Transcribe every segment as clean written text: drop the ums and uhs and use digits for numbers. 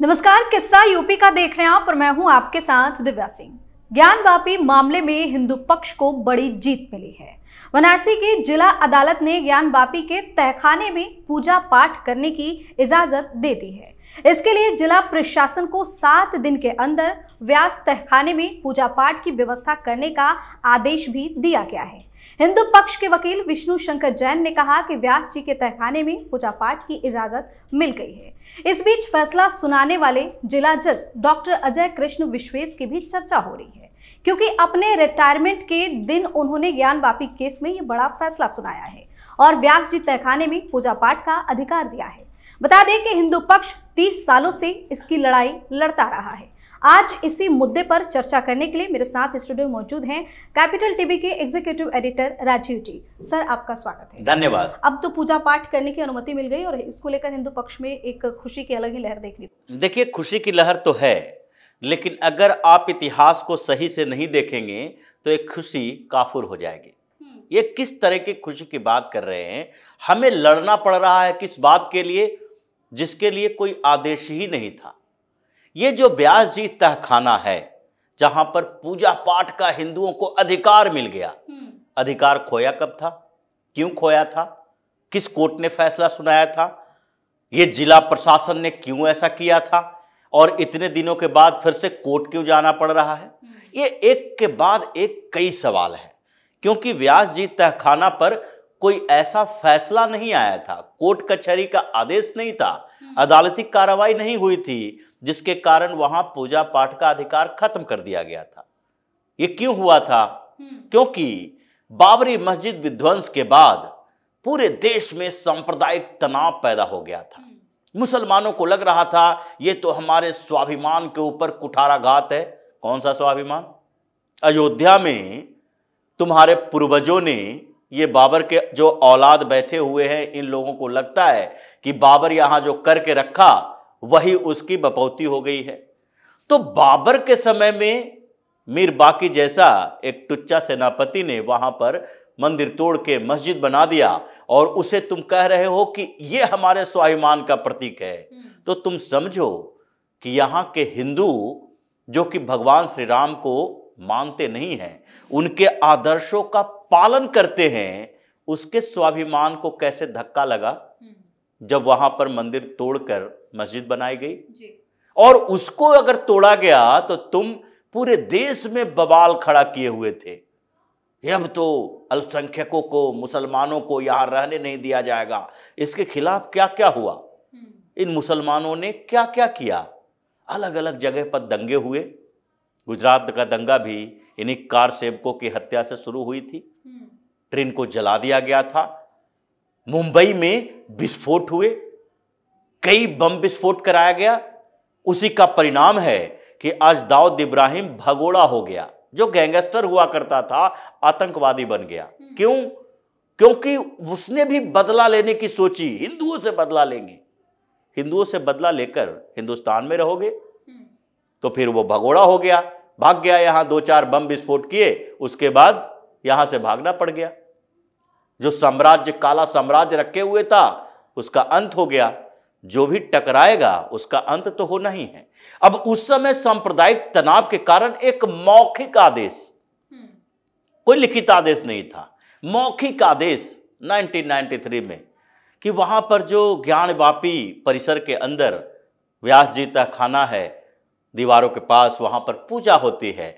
नमस्कार, किस्सा यूपी का देख रहे हैं आप और मैं हूं आपके साथ दिव्या सिंह। ज्ञानवापी मामले में हिंदू पक्ष को बड़ी जीत मिली है। वाराणसी की जिला अदालत ने ज्ञानवापी के तहखाने में पूजा पाठ करने की इजाजत दे दी है। इसके लिए जिला प्रशासन को 7 दिन के अंदर व्यास तहखाने में पूजा पाठ की व्यवस्था करने का आदेश भी दिया गया है। हिंदू पक्ष के वकील विष्णु शंकर जैन ने कहा कि व्यास जी के तहखाने में पूजा पाठ की इजाजत मिल गई है। इस बीच फैसला सुनाने वाले जिला जज डॉक्टर अजय कृष्ण विश्वेश की भी चर्चा हो रही है, क्योंकि अपने रिटायरमेंट के दिन उन्होंने ज्ञानवापी केस में ये बड़ा फैसला सुनाया है और व्यास जी तहखाने में पूजा पाठ का अधिकार दिया है। बता दें कि हिंदू पक्ष 30 सालों से इसकी लड़ाई लड़ता रहा है। आज इसी मुद्दे पर चर्चा करने के लिए मेरे साथ स्टूडियो मौजूद हैं कैपिटल टीवी के एग्जीक्यूटिव एडिटर राजीव जी। सर, आपका स्वागत है। धन्यवाद। अब तो पूजा पाठ करने की अनुमति मिल गई और इसको लेकर हिंदू पक्ष में एक खुशी की अलग ही लहर देखनी। देखिए, खुशी की लहर तो है, लेकिन अगर आप इतिहास को सही से नहीं देखेंगे तो एक खुशी काफुर हो जाएगी। ये किस तरह की खुशी की बात कर रहे हैं? हमें लड़ना पड़ रहा है किस बात के लिए, जिसके लिए कोई आदेश ही नहीं था। ये जो व्यास जी तहखाना है, जहां पर पूजा पाठ का हिंदुओं को अधिकार मिल गया, अधिकार खोया कब था, क्यों खोया था, किस कोर्ट ने फैसला सुनाया था, ये जिला प्रशासन ने क्यों ऐसा किया था और इतने दिनों के बाद फिर से कोर्ट क्यों जाना पड़ रहा है? ये एक के बाद एक कई सवाल हैं, क्योंकि व्यास जी तहखाना पर कोई ऐसा फैसला नहीं आया था, कोर्ट कचहरी का आदेश नहीं था, अदालती कार्रवाई नहीं हुई थी, जिसके कारण वहां पूजा पाठ का अधिकार खत्म कर दिया गया था। ये क्यों हुआ था? क्योंकि बाबरी मस्जिद विध्वंस के बाद पूरे देश में सांप्रदायिक तनाव पैदा हो गया था। मुसलमानों को लग रहा था ये तो हमारे स्वाभिमान के ऊपर कुठाराघात है। कौन सा स्वाभिमान? अयोध्या में तुम्हारे पूर्वजों ने, ये बाबर के जो औलाद बैठे हुए हैं, इन लोगों को लगता है कि बाबर यहां जो करके रखा वही उसकी बपौती हो गई है। तो बाबर के समय में मीर बाकी जैसा एक टुच्चा सेनापति ने वहां पर मंदिर तोड़ के मस्जिद बना दिया और उसे तुम कह रहे हो कि ये हमारे स्वाभिमान का प्रतीक है। तो तुम समझो कि यहाँ के हिंदू जो कि भगवान श्री राम को मानते नहीं हैं, उनके आदर्शों का पालन करते हैं, उसके स्वाभिमान को कैसे धक्का लगा जब वहां पर मंदिर तोड़कर मस्जिद बनाई गई जी। और उसको अगर तोड़ा गया तो तुम पूरे देश में बवाल खड़ा किए हुए थे, अब तो अल्पसंख्यकों को, मुसलमानों को यहां रहने नहीं दिया जाएगा। इसके खिलाफ क्या क्या हुआ, इन मुसलमानों ने क्या क्या किया। अलग अलग जगह पर दंगे हुए। गुजरात का दंगा भी इन्हीं कार सेवकों की हत्या से शुरू हुई थी। ट्रेन को जला दिया गया था। मुंबई में विस्फोट हुए, कई बम विस्फोट कराया गया। उसी का परिणाम है कि आज दाऊद इब्राहिम भगोड़ा हो गया, जो गैंगस्टर हुआ करता था आतंकवादी बन गया। क्यों? क्योंकि उसने भी बदला लेने की सोची, हिंदुओं से बदला लेंगे, हिंदुओं से बदला लेकर हिंदुस्तान में रहोगे। तो फिर वो भगोड़ा हो गया, भाग गया, यहां 2-4 बम विस्फोट किए, उसके बाद यहां से भागना पड़ गया। जो साम्राज्य, काला साम्राज्य रखे हुए था, उसका अंत हो गया। जो भी टकराएगा उसका अंत तो होना ही है। अब उस समय सांप्रदायिक तनाव के कारण एक मौखिक आदेश, कोई लिखित आदेश नहीं था, मौखिक आदेश 1993 में कि वहां पर जो ज्ञानवापी परिसर के अंदर व्यास जी तहखाना है, दीवारों के पास वहां पर पूजा होती है,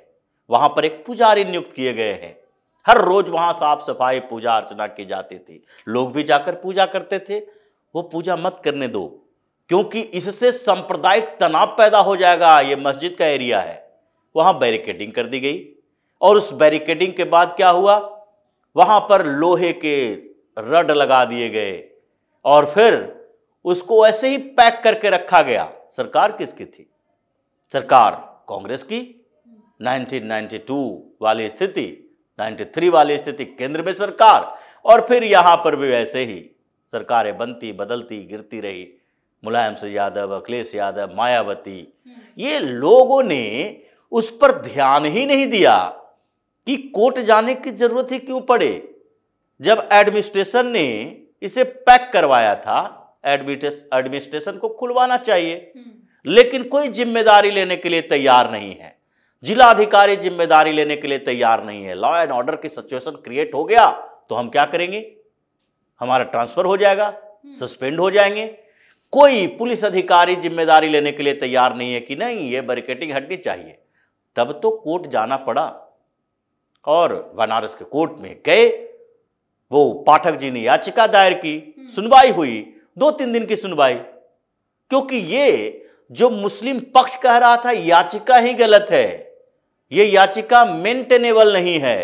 वहां पर एक पुजारी नियुक्त किए गए हैं। हर रोज वहां साफ सफाई, पूजा अर्चना की जाती थी। लोग भी जाकर पूजा करते थे। वो पूजा मत करने दो, क्योंकि इससे सांप्रदायिक तनाव पैदा हो जाएगा। ये मस्जिद का एरिया है, वहां बैरिकेडिंग कर दी गई। और उस बैरिकेडिंग के बाद क्या हुआ, वहां पर लोहे के रड लगा दिए गए और फिर उसको ऐसे ही पैक करके रखा गया। सरकार किसकी थी? सरकार कांग्रेस की। 1992 वाली स्थिति, 93 वाली स्थिति, केंद्र में सरकार, और फिर यहां पर भी वैसे ही सरकारें बनती बदलती गिरती रही। मुलायम सिंह यादव, अखिलेश यादव, मायावती, ये लोगों ने उस पर ध्यान ही नहीं दिया कि कोर्ट जाने की जरूरत ही क्यों पड़े। जब एडमिनिस्ट्रेशन ने इसे पैक करवाया था, एडमिनिस्ट्रेशन को खुलवाना चाहिए, लेकिन कोई जिम्मेदारी लेने के लिए तैयार नहीं है। जिला अधिकारी जिम्मेदारी लेने के लिए तैयार नहीं है। लॉ एंड ऑर्डर की सिचुएशन क्रिएट हो गया तो हम क्या करेंगे? हमारा ट्रांसफर हो जाएगा, सस्पेंड हो जाएंगे। कोई पुलिस अधिकारी जिम्मेदारी लेने के लिए तैयार नहीं है कि नहीं ये बैरिकेडिंग हटनी चाहिए। तब तो कोर्ट जाना पड़ा और बनारस के कोर्ट में गए। वो पाठक जी ने याचिका दायर की, सुनवाई हुई, 2-3 दिन की सुनवाई। क्योंकि ये जो मुस्लिम पक्ष कह रहा था याचिका ही गलत है, ये याचिका मेंटेनेबल नहीं है,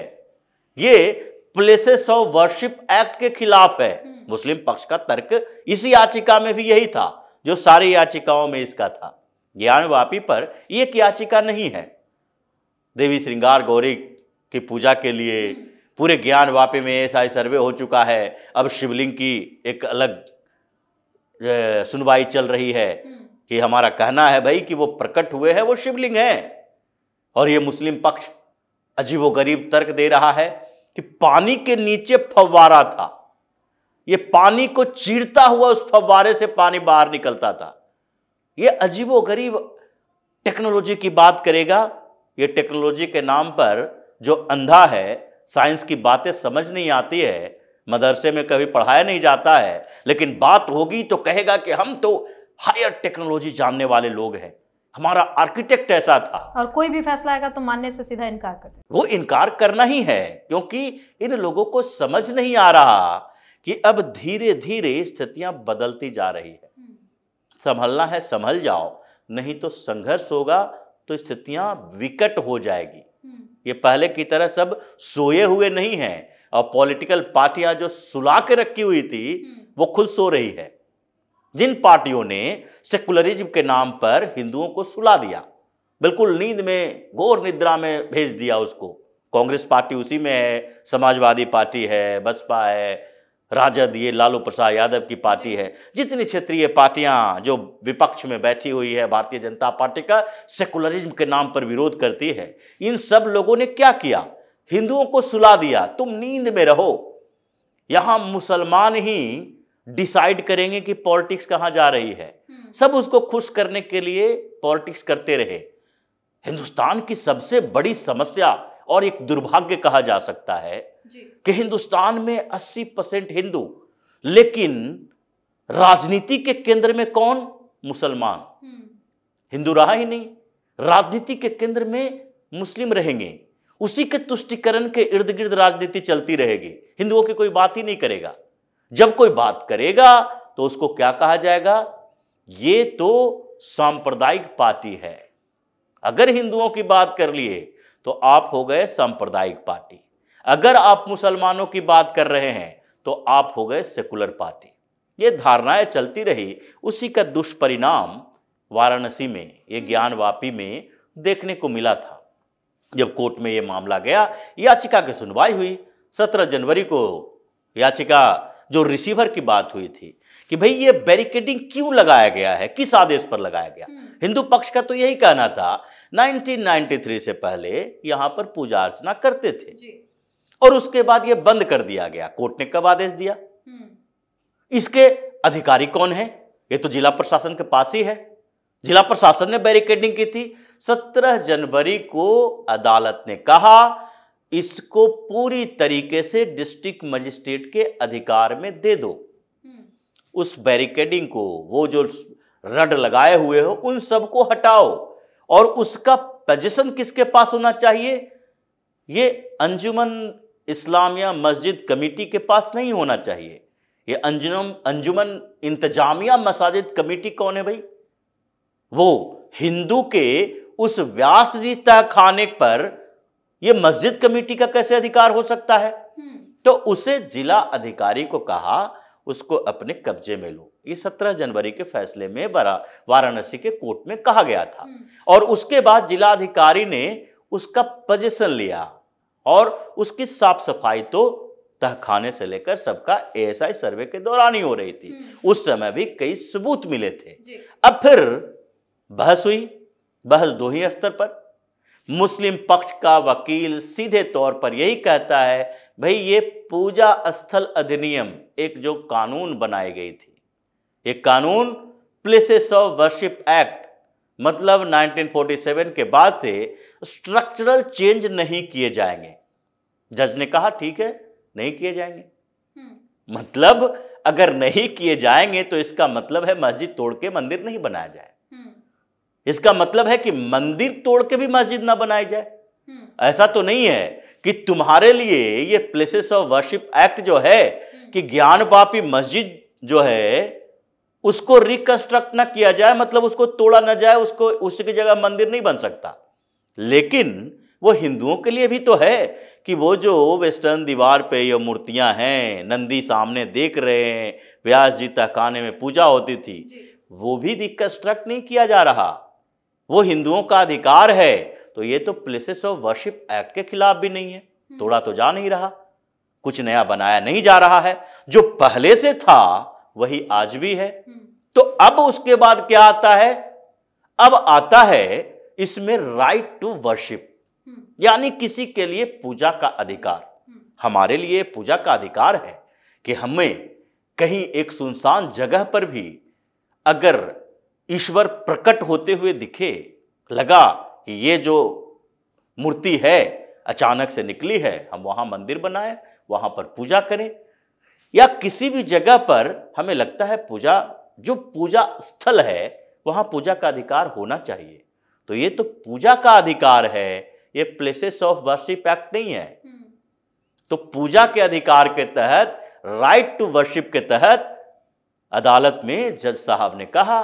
ये प्लेसेस ऑफ वर्शिप एक्ट के खिलाफ है। मुस्लिम पक्ष का तर्क इस याचिका में भी यही था जो सारी याचिकाओं में इसका था। ज्ञानवापी पर एक याचिका नहीं है। देवी श्रृंगार गौरी की पूजा के लिए पूरे ज्ञानवापी में ऐसा सर्वे हो चुका है। अब शिवलिंग की एक अलग सुनवाई चल रही है कि हमारा कहना है भाई कि वो प्रकट हुए हैं, वो शिवलिंग है। और ये मुस्लिम पक्ष अजीबोगरीब तर्क दे रहा है कि पानी के नीचे फव्वारा था, ये पानी को चीरता हुआ उस फव्वारे से पानी बाहर निकलता था। ये अजीबोगरीब टेक्नोलॉजी की बात करेगा। ये टेक्नोलॉजी के नाम पर जो अंधा है, साइंस की बातें समझ नहीं आती है, मदरसे में कभी पढ़ाया नहीं जाता है, लेकिन बात होगी तो कहेगा कि हम तो हायर टेक्नोलॉजी जानने वाले लोग हैं, हमारा आर्किटेक्ट ऐसा था। और कोई भी फैसला आएगा तो मानने से सीधा इनकार करते हैं। वो इनकार करना ही है, क्योंकि इन लोगों को समझ नहीं आ रहा कि अब धीरे धीरे स्थितियां बदलती जा रही है। संभलना है संभल जाओ, नहीं तो संघर्ष होगा तो स्थितियां विकट हो जाएगी। ये पहले की तरह सब सोए हुए नहीं हैं, और पॉलिटिकल पार्टियां जो सुला के रखी हुई थी वो खुद सो रही है। जिन पार्टियों ने सेकुलरिज्म के नाम पर हिंदुओं को सुला दिया, बिल्कुल नींद में, घोर निद्रा में भेज दिया उसको। कांग्रेस पार्टी उसी में है, समाजवादी पार्टी है, बसपा है, राजद, ये लालू प्रसाद यादव की पार्टी है। जितनी क्षेत्रीय पार्टियां जो विपक्ष में बैठी हुई है, भारतीय जनता पार्टी का सेकुलरिज्म के नाम पर विरोध करती है, इन सब लोगों ने क्या किया? हिंदुओं को सुला दिया, तुम नींद में रहो, यहां मुसलमान ही डिसाइड करेंगे कि पॉलिटिक्स कहां जा रही है। सब उसको खुश करने के लिए पॉलिटिक्स करते रहे। हिंदुस्तान की सबसे बड़ी समस्या और एक दुर्भाग्य कहा जा सकता है कि हिंदुस्तान में 80% हिंदू, लेकिन राजनीति के केंद्र में कौन? मुसलमान। हिंदू रहा ही नहीं, राजनीति के केंद्र में मुस्लिम रहेंगे, उसी के तुष्टिकरण के इर्द गिर्द राजनीति चलती रहेगी। हिंदुओं की कोई बात ही नहीं करेगा। जब कोई बात करेगा तो उसको क्या कहा जाएगा? ये तो सांप्रदायिक पार्टी है। अगर हिंदुओं की बात कर लिए तो आप हो गए सांप्रदायिक पार्टी, अगर आप मुसलमानों की बात कर रहे हैं तो आप हो गए सेकुलर पार्टी। ये धारणाएं चलती रही, उसी का दुष्परिणाम वाराणसी में, ये ज्ञानवापी में देखने को मिला था। जब कोर्ट में ये मामला गया, याचिका की सुनवाई हुई। 17 जनवरी को याचिका जो रिसीवर की बात हुई थी कि भाई ये बैरिकेडिंग क्यों लगाया गया है, किस आदेश पर लगाया गया। हिंदू पक्ष का तो यही कहना था 1993 से पहले यहां पर पूजा अर्चना करते थे जी। और उसके बाद ये बंद कर दिया गया। कोर्ट ने कब आदेश दिया? इसके अधिकारी कौन है? ये तो जिला प्रशासन के पास ही है। जिला प्रशासन ने बैरिकेडिंग की थी। 17 जनवरी को अदालत ने कहा इसको पूरी तरीके से डिस्ट्रिक्ट मजिस्ट्रेट के अधिकार में दे दो। उस बैरिकेडिंग को, वो जो रड लगाए हुए हो, उन सबको हटाओ, और उसका पोजीशन किसके पास होना चाहिए? ये अंजुमन इस्लामिया मस्जिद कमेटी के पास नहीं होना चाहिए। ये अंजुमन इंतजामिया मसाजिद कमेटी कौन है भाई? वो हिंदू के उस व्यास जी तहखाने पर ये मस्जिद कमेटी का कैसे अधिकार हो सकता है? तो उसे जिला अधिकारी को कहा उसको अपने कब्जे में लो। ये 17 जनवरी के फैसले में वाराणसी के कोर्ट में कहा गया था। और उसके बाद जिला अधिकारी ने उसका पोजीशन लिया, और उसकी साफ सफाई तो तहखाने से लेकर सबका एएसआई सर्वे के दौरान ही हो रही थी। उस समय भी कई सबूत मिले थे। अब फिर बहस हुई। बहस दो ही स्तर पर। मुस्लिम पक्ष का वकील सीधे तौर पर यही कहता है, भाई ये पूजा स्थल अधिनियम, एक जो कानून बनाई गई थी, एक कानून प्लेसेस ऑफ वर्शिप एक्ट मतलब 1947 के बाद से स्ट्रक्चरल चेंज नहीं किए जाएंगे। जज ने कहा ठीक है, नहीं किए जाएंगे। मतलब अगर नहीं किए जाएंगे तो इसका मतलब है मस्जिद तोड़ के मंदिर नहीं बनाया जाए। इसका मतलब है कि मंदिर तोड़ के भी मस्जिद ना बनाई जाए। ऐसा तो नहीं है कि तुम्हारे लिए ये प्लेसेस ऑफ वर्शिप एक्ट जो है कि ज्ञानवापी मस्जिद जो है उसको रिकंस्ट्रक्ट ना किया जाए, मतलब उसको तोड़ा ना जाए, उसको उसकी जगह मंदिर नहीं बन सकता। लेकिन वो हिंदुओं के लिए भी तो है कि वो जो वेस्टर्न दीवार पे ये मूर्तियां हैं, नंदी सामने देख रहे हैं, व्यास जी तहखाने में पूजा होती थी, वो भी रिकंस्ट्रक्ट नहीं किया जा रहा। वो हिंदुओं का अधिकार है। तो ये तो प्लेसेस ऑफ वर्शिप एक्ट के खिलाफ भी नहीं है, तोड़ा तो जा नहीं रहा, कुछ नया बनाया नहीं जा रहा है, जो पहले से था वही आज भी है। तो अब उसके बाद क्या आता है? अब आता है इसमें राइट टू वर्शिप, यानी किसी के लिए पूजा का अधिकार। हमारे लिए पूजा का अधिकार है कि हमें कहीं एक सुनसान जगह पर भी अगर ईश्वर प्रकट होते हुए दिखे, लगा कि ये जो मूर्ति है अचानक से निकली है, हम वहां मंदिर बनाएं, वहां पर पूजा करें। या किसी भी जगह पर हमें लगता है पूजा, जो पूजा स्थल है वहां पूजा का अधिकार होना चाहिए। तो ये तो पूजा का अधिकार है, ये प्लेसेस ऑफ वर्शिप एक्ट नहीं है। तो पूजा के अधिकार के तहत, राइट टू वर्शिप के तहत अदालत में जज साहब ने कहा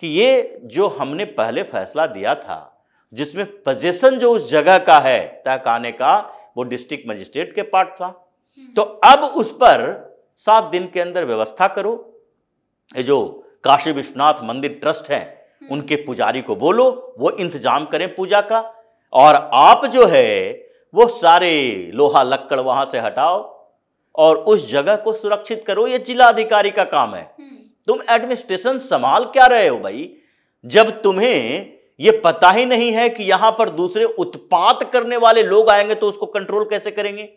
कि ये जो हमने पहले फैसला दिया था, जिसमें पोजीशन जो उस जगह का है तहखाने का, वो डिस्ट्रिक्ट मजिस्ट्रेट के पास था, तो अब उस पर 7 दिन के अंदर व्यवस्था करो। ये जो काशी विश्वनाथ मंदिर ट्रस्ट है उनके पुजारी को बोलो, वो इंतजाम करें पूजा का, और आप जो है वो सारे लोहा लक्कड़ वहां से हटाओ और उस जगह को सुरक्षित करो। ये जिला अधिकारी का काम है। तुम एडमिनिस्ट्रेशन संभाल क्या रहे हो भाई, जब तुम्हें ये पता ही नहीं है कि यहां पर दूसरे उत्पात करने वाले लोग आएंगे तो उसको कंट्रोल कैसे करेंगे।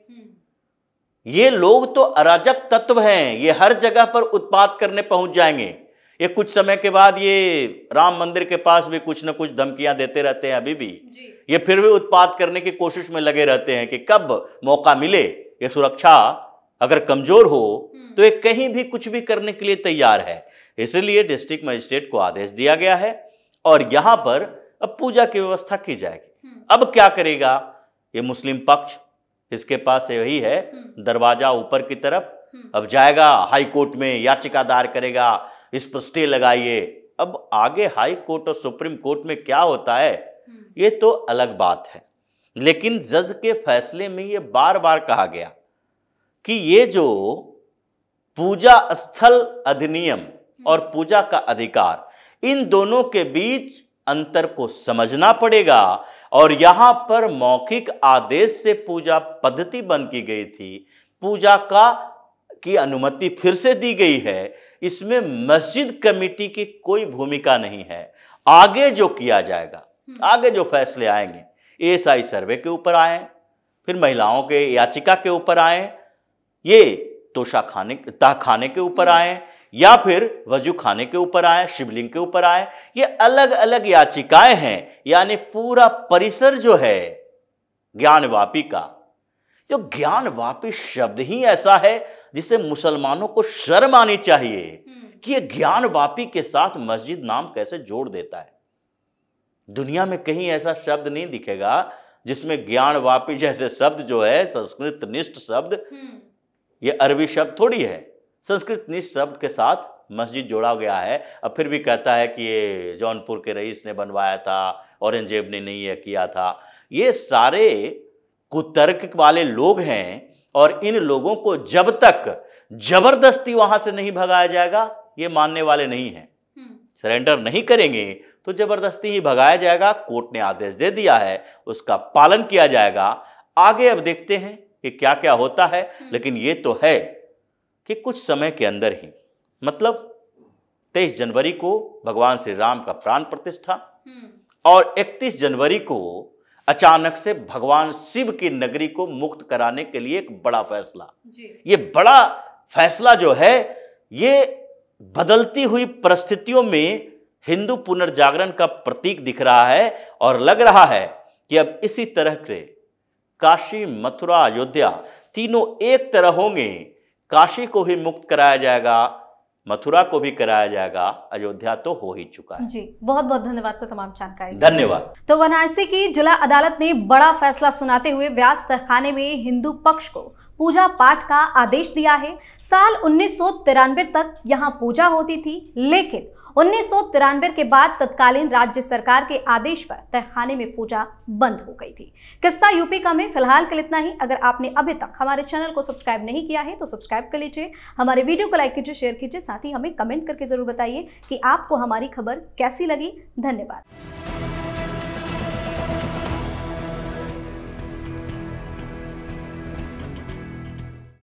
ये लोग तो अराजक तत्व हैं, ये हर जगह पर उत्पात करने पहुंच जाएंगे। ये कुछ समय के बाद ये राम मंदिर के पास भी कुछ न कुछ धमकियां देते रहते हैं, अभी भी ये फिर भी उत्पात करने की कोशिश में लगे रहते हैं कि कब मौका मिले। ये सुरक्षा अगर कमजोर हो तो ये कहीं भी कुछ भी करने के लिए तैयार है। इसलिए डिस्ट्रिक्ट मजिस्ट्रेट को आदेश दिया गया है और यहां पर अब पूजा की व्यवस्था की जाएगी। अब क्या करेगा ये मुस्लिम पक्ष, इसके पास यही है दरवाजा ऊपर की तरफ, अब जाएगा हाई कोर्ट में याचिका दायर करेगा, इस पर स्टे लगाइए। अब आगे हाई कोर्ट और सुप्रीम कोर्ट में क्या होता है ये तो अलग बात है, लेकिन जज के फैसले में ये बार बार कहा गया कि ये जो पूजा स्थल अधिनियम और पूजा का अधिकार, इन दोनों के बीच अंतर को समझना पड़ेगा। और यहां पर मौखिक आदेश से पूजा पद्धति बंद की गई थी, पूजा की अनुमति फिर से दी गई है, इसमें मस्जिद कमेटी की कोई भूमिका नहीं है। आगे जो किया जाएगा, आगे जो फैसले आएंगे, एएसआई सर्वे के ऊपर आए, फिर महिलाओं के याचिका के ऊपर आए, ये तोशा खाने के ऊपर आए, या फिर वजू खाने के ऊपर आए, शिवलिंग के ऊपर आए, ये अलग अलग याचिकाएं हैं। यानी पूरा परिसर जो है ज्ञानवापी का, जो ज्ञानवापी शब्द ही ऐसा है जिसे मुसलमानों को शर्म आनी चाहिए कि ये ज्ञानवापी के साथ मस्जिद नाम कैसे जोड़ देता है। दुनिया में कहीं ऐसा शब्द नहीं दिखेगा जिसमें ज्ञानवापी जैसे शब्द जो है संस्कृत निष्ठ शब्द, ये अरबी शब्द थोड़ी है, संस्कृत निष्ठ शब्द के साथ मस्जिद जोड़ा गया है। अब फिर भी कहता है कि ये जौनपुर के रईस ने बनवाया था, औरंगजेब ने नहीं ये किया था। ये सारे कुतर्क वाले लोग हैं और इन लोगों को जब तक जबरदस्ती वहां से नहीं भगाया जाएगा ये मानने वाले नहीं हैं। सरेंडर नहीं करेंगे तो जबरदस्ती ही भगाया जाएगा। कोर्ट ने आदेश दे दिया है, उसका पालन किया जाएगा। आगे अब देखते हैं कि क्या क्या होता है, लेकिन ये तो है कि कुछ समय के अंदर ही, मतलब 23 जनवरी को भगवान श्री राम का प्राण प्रतिष्ठा और 31 जनवरी को अचानक से भगवान शिव की नगरी को मुक्त कराने के लिए एक बड़ा फैसला। ये बड़ा फैसला जो है ये बदलती हुई परिस्थितियों में हिंदू पुनर्जागरण का प्रतीक दिख रहा है और लग रहा है कि अब इसी तरह के काशी, मथुरा, अयोध्या तीनों एक तरह होंगे। काशी को भी मुक्त कराया जाएगा, मथुरा को भी कराया जाएगा, अयोध्या तो हो ही चुका है। जी, बहुत बहुत धन्यवाद सर तमाम जानकारी। धन्यवाद। तो वाराणसी की जिला अदालत ने बड़ा फैसला सुनाते हुए व्यास तहखाने में हिंदू पक्ष को पूजा पाठ का आदेश दिया है। साल 1993 तक यहां पूजा होती थी, लेकिन 1993 के बाद तत्कालीन राज्य सरकार के आदेश पर तहखाने में पूजा बंद हो गई थी। किस्सा यूपी का में फिलहाल के लिए इतना ही। अगर आपने अभी तक हमारे चैनल को सब्सक्राइब नहीं किया है तो सब्सक्राइब कर लीजिए, हमारे वीडियो को लाइक कीजिए, शेयर कीजिए, साथ ही हमें कमेंट करके जरूर बताइए कि आपको हमारी खबर कैसी लगी। धन्यवाद।